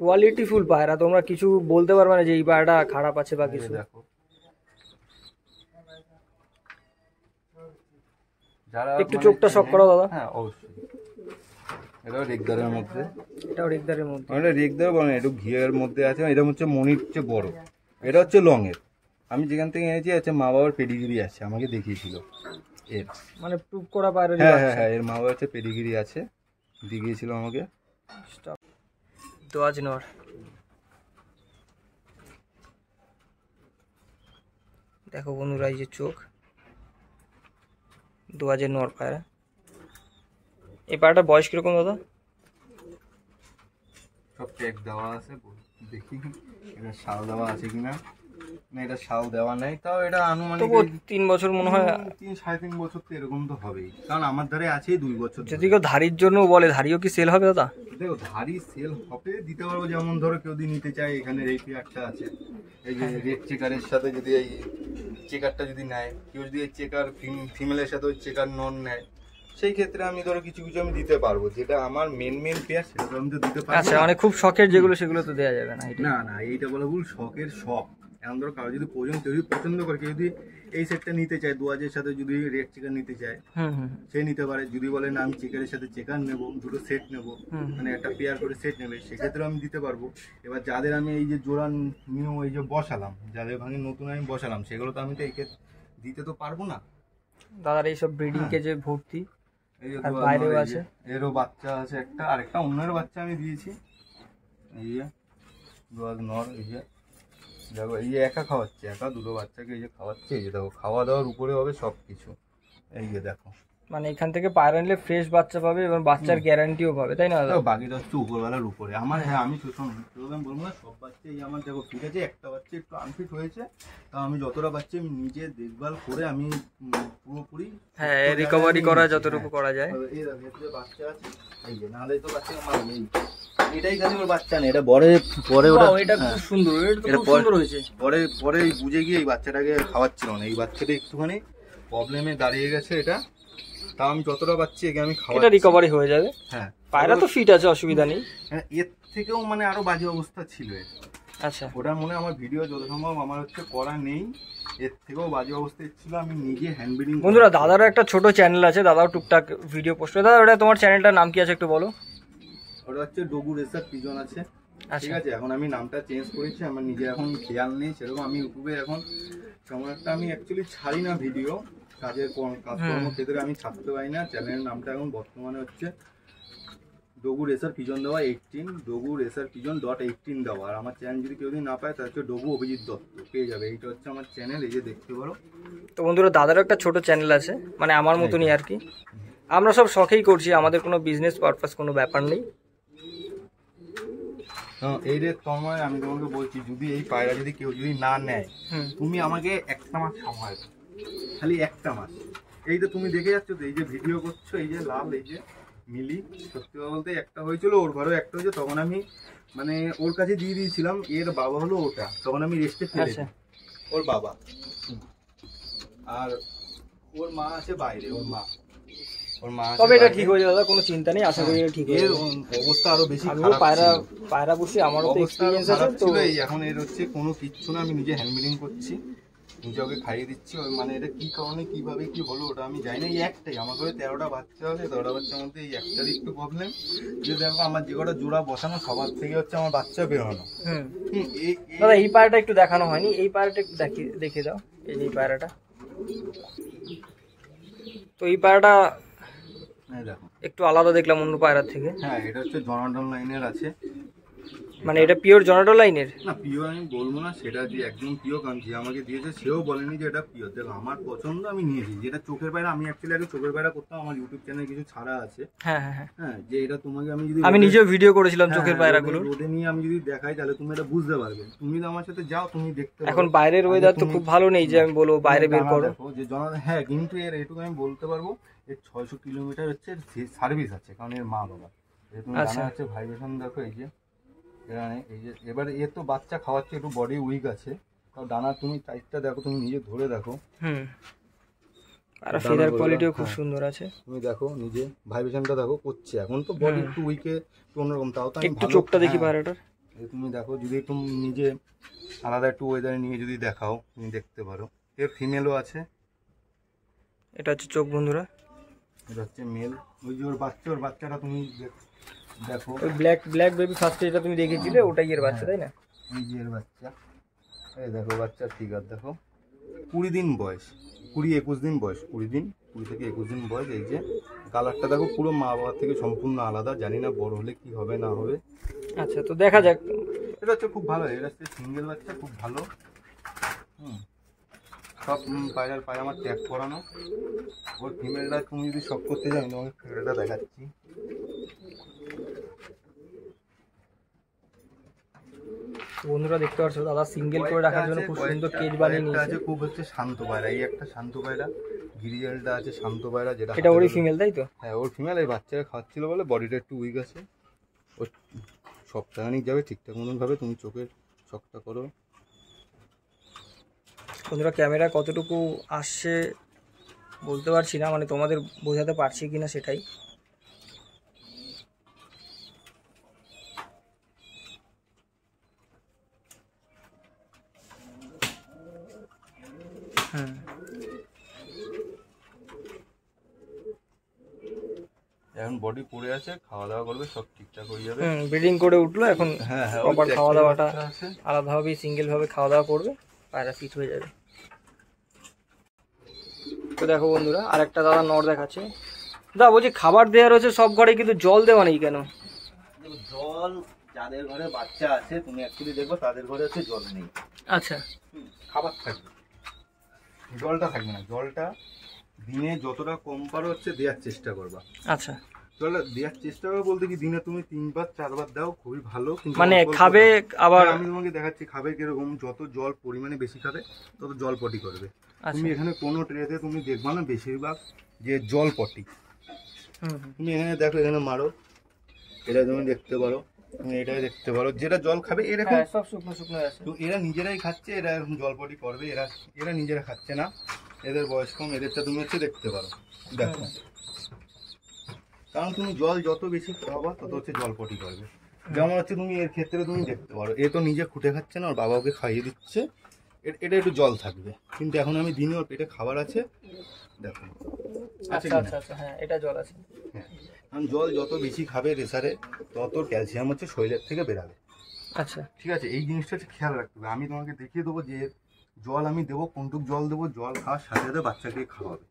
কোয়ালিটিফুল পায়রা, তোমরা কিছু বলতে পারবে না যে এই পায়রাটা খারাপ আছে বা কিছু। দেখো যারা একটু চোখটা শক করো দাদা। হ্যাঁ অবশ্যই, এটাও রেগদারের মধ্যে, এটাও রেগদারের মধ্যে। এটা রেগদার বলে একটু ঘিয়ের মধ্যে আছে। এটা হচ্ছে মনির চেয়ে বড়, এটা হচ্ছে লং এর। আমি যেখান থেকে এনেছি হচ্ছে মা বাবার পেডিগিরি আছে, আমাকে দেখিয়েছিল এর, মানে প্রুভ করা পায়রা। হ্যাঁ হ্যাঁ হ্যাঁ, এর মা বাবার হচ্ছে পেডিগিরি আছে, দেখিয়েছিল আমাকে। দোয়াজ নর, দেখো বন্ধুরা এই যে চোখ, দোয়াজের নর পায়রা। এই পায়রাটার বয়স কিরকম দাদা? সব ট্যাগ দেওয়া আছে, দেখি এটা শাল দেওয়া আছে কিনা। না, এটা শাল দেওয়া নেই, তাও এটা আনুমানিক 3 বছর মনে হয়, 3-3.5 বছর তো এরকম তো হবেই, কারণ আমার ধারে আছে 2 বছর। যদি কেউ ধারির জন্য বলে, ধারিও কি সেল হবে দাদা? দেখো ধারি সেল হবে, দিতে পারবো। যেমন ধরো কেউ যদি নিতে চায়, এখানে এই পেয়ারটা আছে, এই যে রেড চেকারের সাথে যদি এই চেকারটা যদি নেয়, কেউ যদি এই চেকার ফিমেলের সাথে ওই চেকার নন নেয়, সেই ক্ষেত্রে আমি ধরো কিছু কিছু আমি দিতে পারবো। যেটা আমার মেন পেয়ার সেটা আমি তো দিতে পারবো। আচ্ছা, মানে খুব শখের যেগুলো সেগুলো তো দেওয়া যাবে না। না না, এইটা বলা ভুল, শখের শখ। এখন ধরো কারো যদি প্রয়োজন, কেউ যদি পছন্দ করে, কেউ যদি এই সেটটা নিতে চায়, দোয়াজের সাথে যদি রেড চেকার নিতে চায় সে নিতে পারে। যদি বলে না আমি চেকারের সাথে চেকার নেবো, দুটো সেট নেবো, মানে একটা পেয়ার করে সেট নেবে, সেক্ষেত্রে আমি দিতে পারবো। এবার যাদের আমি এই যে জোড়া নিয়েও এই যে বসালাম, যাদের ভাঙে নতুন আমি বসালাম, সেগুলো তো আমি তো এই দিতে তো পারবো না। দাদার এইসব ব্রিডিং কেজে ভর্তি, আর বাইরেও আছে, এরও বাচ্চা আছে একটা, আরেকটা অন্যের বাচ্চা আমি দিয়েছি। এই যে দোয়াজ নর, এই যে দেখো এই যে একা খাওয়াচ্ছে, একা দুটো বাচ্চাকে এই যে খাওয়াচ্ছে। এই যে দেখো খাওয়া দাওয়ার উপরে হবে সব কিছু। এই যে দেখো, মানে এখান থেকে পায়রা নিলে ফ্রেশ বাচ্চা পাবে এবং বাচ্চার গ্যারান্টিও পাবে, তাই না দাদা? বাকিটা হচ্ছে উপরবেলার উপরে আমার। হ্যাঁ, আমি শোষণ বলবো না, সব বাচ্চা এই আমার দেখো ঠিক আছে, একটা বাচ্চা একটু আনফিট হয়েছে, তা আমি যতটা বাচ্চা আমি নিজে দেখভাল করে আমি পুরোপুরি হ্যাঁ রিকভারি করা যতটুকু করা যায়। এই দেখো বাচ্চা আছে, এই যে নালে তো বাচ্চা আমার নেই, এটাই খালি ওর বাচ্চা নেই, এটা পরে ওটা। এটা খুব সুন্দর, এটা খুব সুন্দর হয়েছে। পরে বুঝে গিয়ে এই বাচ্চাটাকে খাওয়াচ্ছিল না, এই বাচ্চাটা একটুখানি প্রবলেমে দাঁড়িয়ে গেছে। এটা তা আমি যতটা পাচ্ছি একে আমি এটা খাওয়াচ্ছি। রিকভারি হয়ে যাবে। হ্যাঁ, পায়রা তো ফিট আছে, অসুবিধা নেই। হ্যাঁ, এর থেকেও মানে আরো বাজে অবস্থা ছিল এর। আচ্ছা, ওটা মনে হয় আমার ভিডিও যত সম্ভব আমার হচ্ছে করা নেই, এর থেকেও বাজে অবস্থা ছিল। আমি নিজে হ্যান্ড ব্রিডিং। বন্ধুরা দাদারও একটা ছোট চ্যানেল আছে, দাদাও টুকটাক ভিডিও পোস্ট করে। দাদা ওটা তোমার চ্যানেলটার নাম কি আছে একটু বলো? ওটা হচ্ছে ডগু রেসার পিজন আছে, ঠিক আচ্ছা, আছে। এখন আমি নামটা চেঞ্জ করেছি, আমার নিজে এখন খেয়াল নেই সেরকম। আমি ইউটিউবে এখন তেমন একটা আমি অ্যাকচুয়ালি ছাড়ি না ভিডিও, কাজকর্ম ক্ষেত্রে আমি ছাড়তে পারি না। চ্যানেলের নামটা এখন বর্তমানে হচ্ছে ডগু রেসার পিজন দেওয়া 18, ডগু রেসার পিজন .18 দেওয়া। আর আমার চ্যানেল যদি কেউ যদি না পায় তাহলে হচ্ছে ডগু অভিজিৎ দত্ত পেয়ে যাবে। এইটা হচ্ছে আমার চ্যানেল, এই যে দেখতে পারো। তো বন্ধুরা দাদারও একটা ছোট চ্যানেল আছে, মানে আমার মতনই আর কি। আমরা সব শখেই করছি, আমাদের কোনো বিজনেস পারপাস কোনো ব্যাপার নেই। এই রে তোমায় আমি তোমাকে বলছি, যদি এই পায়রা যদি কেউ যদি না নেয়, তুমি আমাকে একটা মাস সময় দাও, খালি একটা মাস। এই যে তুমি দেখে যাচ্ছ তো, এই যে ভিডিও করছো, এই যে লাল, এই যে মিলি, সত্যি কথা বলতে একটা হয়েছিল, ওর ঘরেও একটা হয়েছে। তখন আমি মানে ওর কাছে দিয়ে দিয়েছিলাম, এর বাবা হলো ওটা, তখন আমি রেস্টে ফেলে দিই। ওর বাবা আর ওর মা আছে বাইরে, ওর মা তবে এটা ঠিক হয়ে যাবে দাদা, কোনো চিন্তা নেই, আশা করি এটা ঠিক হয়ে যাবে। অবস্থা আরো বেশি আমিও খারাপ ছিল। পায়রা বসি, আমারও তো এক্সপেরিয়েন্স আছে তো। এই এখন এর হচ্ছে কোনো কিচ্ছু না, আমি নিজে হ্যান্ড ব্রিডিং করছি, নিজে ওকে খাইয়ে দিচ্ছি। ওই মানে এটা কি কারণে কিভাবে কি হলো ওটা আমি জানি না। এই একটাই আমার ঘরে 13টা বাচ্চা আছে, 13টা বাচ্চার মধ্যে এই একটারই একটু প্রবলেম। যে দেখো আমার যে কটা জোড়া বসানো সবার থেকে হচ্ছে আমার বাচ্চা বেরোনো। দাদা এই পায়রাটা একটু দেখানো হয়নি, এই পায়রাটা একটু দেখে দাও। এই যে এই পায়রাটা, তো এই পায়রাটা দেখো একটু আলাদা দেখলাম অন্য পায়রার থেকে। হ্যাঁ, এটা হচ্ছে জনার্দন লাইনের আছে। মানে এটা পিওর জনাটো লাইনের? না, পিওর আমি বলবো না, সেটা যে একদম পিওর, কারণ যে আমাকে দিয়েছে সেও বলেনি যে এটা পিওর। দেখো আমার পছন্দ, আমি নিয়েছি। যেটা চোখের পায়রা, আমি অ্যাকচুয়ালি আগে চোখের পায়রা করতাম, আমার ইউটিউব চ্যানেলে কিছু ছাড়া আছে। হ্যাঁ হ্যাঁ হ্যাঁ, হ্যাঁ, যে এটা তোমাকে আমি নিজেও ভিডিও করেছিলাম চোখের পায়রাগুলো। রোদে নিয়ে আমি যদি দেখাই তাহলে তুমি এটা বুঝতে পারবে। তুমি তো আমার সাথে যাও, তুমি দেখতে পারো। এখন বাইরের ওয়েদার তো খুব ভালো নেই যে আমি বলবো বাইরে বের করো। যে হ্যাঁ, কিন্তু এর এইটুকু আমি বলতে পারবো, এর 600 কিলোমিটার হচ্ছে সার্ভিস আছে, কারণ এর মা বাবা। তুমি জানা হচ্ছে ভাইব্রেশন দেখো, এই যে এই যে এবার এর তো বাচ্চা খাওয়াচ্ছে, একটু বডি উইক আছে, কারণ ডানা তুমি টাইটটা দেখো, তুমি নিজে ধরে দেখো। আর ফেদার কোয়ালিটিও খুব সুন্দর আছে, তুমি দেখো নিজে ভাইব্রেশনটা দেখো করছে। এখন তো বডি একটু উইকে একটু অন্যরকম, তাও তো একটু চোখটা দেখি পায়রাটার। তুমি দেখো, যদি একটু নিজে আলাদা একটু ওয়েদারে নিয়ে যদি দেখাও, তুমি দেখতে পারো। এর ফিমেলও আছে। এটা হচ্ছে চোখ বন্ধুরা, এটা হচ্ছে মেল। ওই যে ওর বাচ্চাটা তুমি দেখো, ওই ব্ল্যাক বেবি ফার্স্টে যেটা তুমি দেখেছিলে ওটাই এর বাচ্চা, তাই না? এই যে এর বাচ্চা, এই দেখো বাচ্চার ফিগার দেখো, 20 দিন বয়স, 20-21 দিন বয়স, 20 থেকে 21 দিন বয়স। এই যে কালারটা দেখো, পুরো মা বাবার থেকে সম্পূর্ণ আলাদা। জানি না বড় হলে কি হবে না হবে। আচ্ছা, তো দেখা যাক। এটা হচ্ছে খুব ভালো, এটা হচ্ছে সিঙ্গেল বাচ্চা, খুব ভালো। সব পায়রা আমার ট্যাগ করানো। ওর ফিমেলটা তুমি যদি সব করতে যাও, আমি তোমাকে ফিমেলটা দেখাচ্ছি। বন্ধুরা দেখতে পাচ্ছ দাদা সিঙ্গেল করে রাখার জন্য খুব সুন্দর কেজ বানিয়ে নিয়েছে। আছে খুব হচ্ছে শান্ত পায়রা, এই একটা শান্ত পায়রা, গিরিজালটা আছে শান্ত পায়রা, যেটা এটা ওরই ফিমেল, তাই তো? হ্যাঁ, ওর ফিমেল। এই বাচ্চারা খাচ্ছিল বলে বডিটা একটু উইক আছে। ও সপ্তাহখানিক যাবে ঠিকঠাক মতন ভাবে, তুমি চোখের শখটা করো। বন্ধুরা ক্যামেরা কতটুকু আসছে বলতে পারছি না, মানে তোমাদের বোঝাতে পারছি কিনা সেটাই। এখন বডি পড়ে আছে, খাওয়া দাওয়া করবে, সব ঠিকঠাক হয়ে যাবে। ব্রিডিং করে উঠলো এখন। হ্যাঁ, প্রপার খাওয়া দাওয়াটা আলাদাভাবেই সিঙ্গেল ভাবে খাওয়া দাওয়া করবে, পায়রা ফিট হয়ে যাবে। তো দেখো বন্ধুরা আরেকটা দাদা নর দেখাচ্ছে। দাদা বলছি খাবার দেওয়া রয়েছে সব ঘরে, কিন্তু জল দেওয়া নেই কেন? জল যাদের ঘরে বাচ্চা আছে, তুমি অ্যাকচুয়ালি দেখো তাদের ঘরে হচ্ছে জল নেই। আচ্ছা, খাবার থাকবে, জলটা থাকবে না। জলটা দিনে যতটা কম পারো হচ্ছে দেওয়ার চেষ্টা করবা। আচ্ছা, জলটা দেওয়ার চেষ্টা করো বলতে কি, দিনে তুমি 3-4 দাও, খুবই ভালো। কিন্তু মানে খাবে আবার, আমি তোমাকে দেখাচ্ছি খাবে কিরকম। যত জল পরিমাণে বেশি খাবে তত জল পটি করবে। তুমি এখানে কোনো ট্রেতে তুমি দেখবা না বেশিরভাগ যে জল পটি। তুমি এখানে দেখো, এখানে মারো, এটা তুমি দেখতে পারো, তুমি এটাই দেখতে পারো। যেটা জল খাবে এরকম সব শুকনো শুকনো আছে, তো এরা নিজেরাই খাচ্ছে, এরা এরকম জলপটি করবে। এরা নিজেরা খাচ্ছে না, এদের বয়স কম, এদেরটা তুমি হচ্ছে দেখতে পারো, দেখো। কারণ তুমি জল যত বেশি খাওয়াবা তত হচ্ছে জল পটি করবে। যেমন হচ্ছে তুমি এর ক্ষেত্রে তুমি দেখতে পারো, এ তো নিজে খুঁটে খাচ্ছে না, ওর বাবা ওকে খাইয়ে দিচ্ছে, এটা একটু জল থাকবে। কিন্তু এখন আমি দিনে ওর পেটে খাবার আছে, দেখো। আচ্ছা আচ্ছা আচ্ছা, হ্যাঁ এটা জল আছে। হ্যাঁ, কারণ জল যত বেশি খাবে রেসারে তত ক্যালসিয়াম হচ্ছে শরীরের থেকে বেরাবে। আচ্ছা ঠিক আছে, এই জিনিসটা হচ্ছে খেয়াল রাখতে হবে। আমি তোমাকে দেখিয়ে দেবো যে জল আমি দেবো, কোনটুক জল দেবো, জল খাওয়ার সাথে সাথে বাচ্চাকে খাওয়াবে।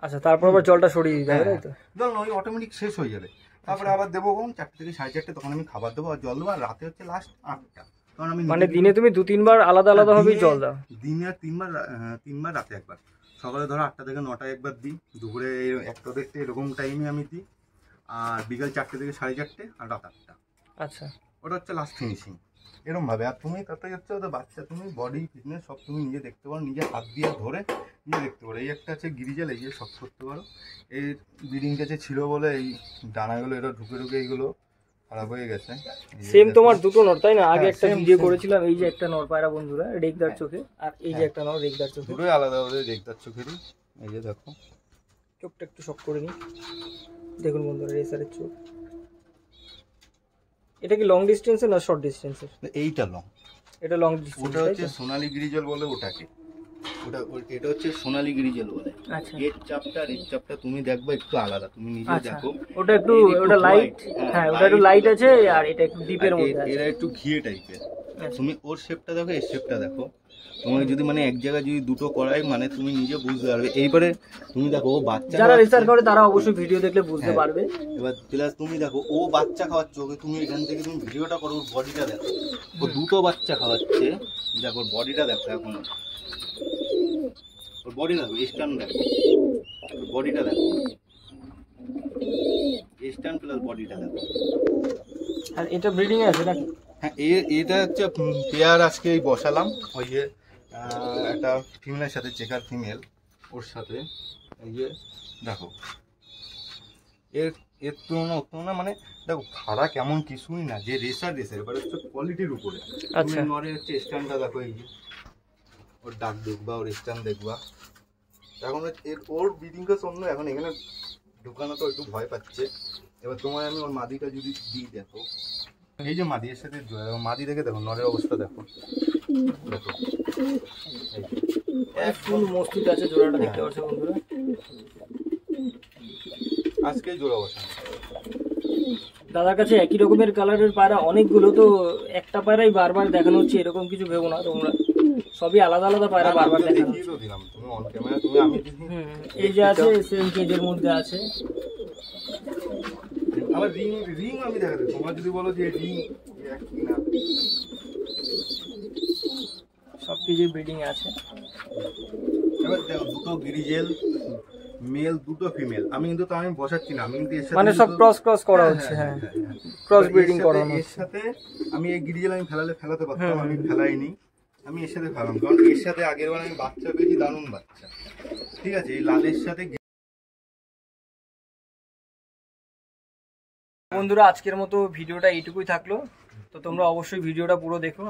আচ্ছা, তারপর আবার জলটা সরিয়ে দিতে হবে, তাই তো? জল নয়, অটোমেটিক শেষ হয়ে যাবে। তারপরে আবার দেবো কখন 4টে থেকে 4:30, তখন আমি খাবার দেবো আর জল দেবো। আর রাতে হচ্ছে লাস্ট 8টা। কারণ আমি মানে দিনে তুমি 2-3 বার আলাদা আলাদা ভাবে জল দাও? দিনে 3বার, রাতে একবার। সকালে ধরো 8টা থেকে 9টায় একবার দিই, দুপুরে 1টা থেকে এরকম টাইমে আমি দিই, আর বিকাল 4টে থেকে 4:30 আর রাত 8টা। আচ্ছা, ওটা হচ্ছে লাস্ট ফিনিশিং এরকম ভাবে। আর তুমি তাতে হচ্ছে ওদের বাচ্চা, তুমি বডি ফিটনেস সব তুমি নিজে দেখতে পারো, নিজে হাত দিয়ে ধরে নিজে দেখতে পারো। এই একটা আছে গিরিজাল, এই যে সব করতে পারো। এই ব্রিডিং কাছে ছিল বলে এই ডানাগুলো এটা ঢুকে ঢুকে এইগুলো খারাপ হয়ে গেছে। সেম তোমার দুটো নর তাই না? আগে হ্যাঁ, একটা same, ভিডিও same. করেছিলাম, এই যে একটা নর পায়রা বন্ধুরা রেগদার চোখে, আর এই যে একটা নর রেগদার চোখে। দুটোই আলাদা আলাদা দেখতে চোখেরই। এই যে দেখো, চোখটা একটু শক করে নি, দেখুন বন্ধুরা রেসারের চোখ। এটা কি লং ডিস্টেন্সে না শর্ট ডিস্টেন্সের? এইটা লং, এটা লং ওটা ডিস্টেন্স। হচ্ছে সোনালী গিরিজল বলে ওটাকে, এটা হচ্ছে সোনালী গিরিজল বলে। আচ্ছা, এর চাপটা তুমি দেখবা একটু আলাদা, তুমি নিজে আচ্ছা দেখো। ওটা একটু, এর একটু ওটা লাইট, white, হ্যাঁ ওটা একটু লাইট আছে, আর এটা একটু ডিপের মধ্যে আছে। এরা একটু ঘিয়ে টাইপের। আচ্ছা। তুমি ওর শেপটা দেখো, এর শেপটা দেখো। তোমাকে যদি মানে এক জায়গায় যদি দুটো করাই, মানে তুমি নিজে বুঝতে পারবে। এইবারে তুমি দেখো ও বাচ্চা যারা খাওয়াচ্ছে। রিসার্চ করে তারা অবশ্যই ভিডিও দেখলে বুঝতে হ্যাঁ। পারবে। এবার প্লাস তুমি দেখো ও বাচ্চা খাওয়াচ্ছে, ওকে তুমি এখান থেকে তুমি ভিডিওটা করো, ওর বডিটা দেখো। ও দুটো বাচ্চা খাওয়াচ্ছে, দেখো ওর বডিটা দেখো। এখন ওর বডি দেখো, স্টান দেখো, ওর বডিটা দেখো, স্টান প্লাস বডিটা দেখো। আর এটা ব্রিডিং এ আছে নাকি? হ্যাঁ, এটা হচ্ছে পেয়ার আজকে এই বসালাম। ওই যে একটা ফিমেলের সাথে, চেকার ফিমেল, ওর সাথে। এই যে দেখো, এর এর তুলনা মানে দেখো খাড়া কেমন কিছুই না, যে রেসার এবার হচ্ছে কোয়ালিটির উপরে। আচ্ছা। নরের হচ্ছে স্ট্যান্ডটা দেখো, এই যে ওর ডাক দেখবা, ওর স্ট্যান্ড দেখবা। এখন ওর ব্রিডিং কাজ অন্য, এখন এখানে ঢুকানো তো একটু ভয় পাচ্ছে। এবার তোমার আমি ওর মাদিটা যদি দিই, দেখো এই যে মাদি, এর সাথে মাদি দেখে দেখো নরের অবস্থা দেখো, দেখো এক ফুল মস্তিত আছে, জোড়াটা দেখতে পাচ্ছ বন্ধুরা। আজকেই জোড়া বসানো। দাদার কাছে একই রকমের কালারের পায়রা অনেকগুলো, তো একটা পায়রাই বারবার দেখানো হচ্ছে এরকম কিছু ভেবো না তোমরা, সবই আলাদা আলাদা পায়রা বারবার দেখানো দেখিয়ে তো দিলাম, তুমি অন ক্যামেরা, তুমি আমি দেখি। এই যে আছে সেম কেজের মধ্যে আছে। আবার রিং আমি দেখাতে, তোমরা যদি বলো যে রিং একই না, সব কিছু ব্রিডিং আছে। এবার দেখো দুটো গিরিজেল মেল, দুটো ফিমেল। আমি কিন্তু তো আমি বসাচ্ছি না, আমি কিন্তু এর সাথে মানে সব ক্রস করা হচ্ছে, হ্যাঁ ক্রস ব্রিডিং করানো এর হচ্ছে। সাথে আমি এই গিরিজেল আমি ফেলাতে পারতাম, আমি ফেলাইনি। আমি এর সাথে ফেলাম, কারণ এর সাথে আগের বার আমি বাচ্চা পেয়েছি, দারুণ বাচ্চা। ঠিক আছে, এই লালের সাথে। বন্ধুরা আজকের মতো ভিডিওটা এইটুকুই থাকলো, তো তোমরা অবশ্যই ভিডিওটা পুরো দেখো।